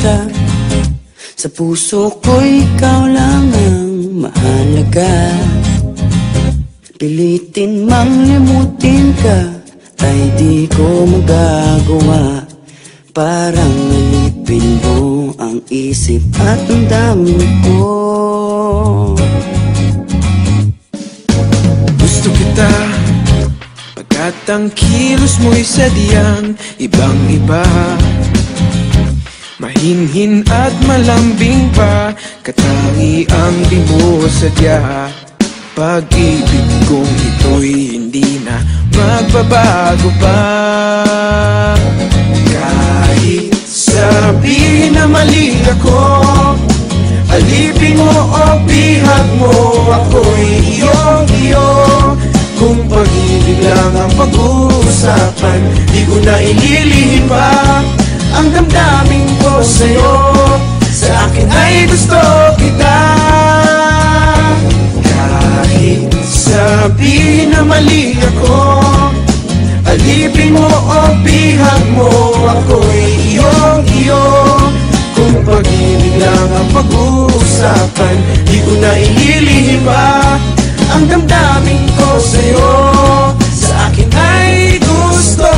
pag-uusap. Sa puso ko'y ikaw lang ang mahalaga. Pilitin mang limutin ka ay di ko magagawa. Parang alipin mo ang isip at ang damdamin ko. Gusto kita pagkat ang kilos mo'y sadyang ibang-iba. Mahinhin at malambing pa, katangi ang di mo sadya. Pag-ibig kong ito'y hindi na magbabago pa. Kahit sabihin na mali ako, alipin mo o bihag mo, ako'y iyong-iyo. Kung pag-ibig lang ang pag-uusapan, di ko na ililihim pa ang damdamin ko sa'yo. Sa akin ay gusto kita. Kahit sabihin na mali ako, alipin mo o bihag mo, ako'y iyong-iyo. Kung pag-ibig lang ang pag-uusapan, di ko na ililihim pa ang damdamin ko sa'yo. Sa akin ay gusto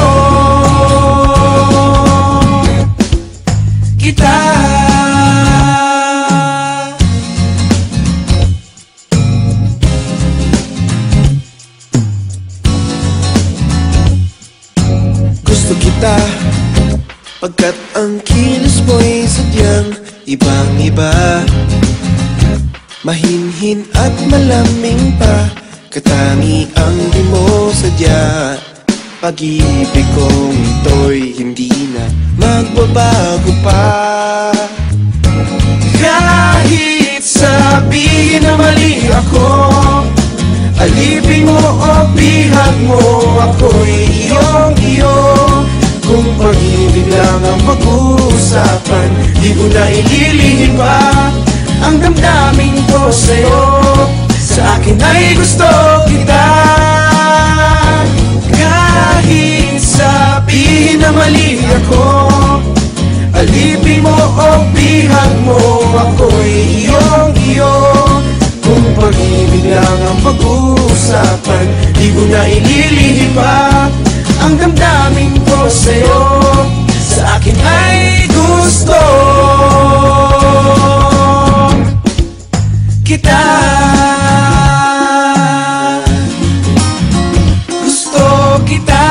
kita. Gusto kita pagkat ang kilos mo'y sadyang ibang-iba. Mahinhin at malamig pa, katangi ang di mo sadya. Pag-ibig kong ito'y hindi na magbabago pa. Kahit sabihin na mali ako, alipin mo o bihag mo, ako'y iyong-iyo. Kung pag-ibig lang ang pag-uusapan, di ko na ililihim pa ang damdamin ko sa'yo. Sa akin ay gusto kita. Kahit sabihin na mali ako, alipin mo o bihag mo, ako'y iyong-iyo. Kung pag-ibig lang ang pag-uusapan, di ko na ililihim pa ang damdamin ko sa'yo. Sa akin ay gusto kita. Gusto kita.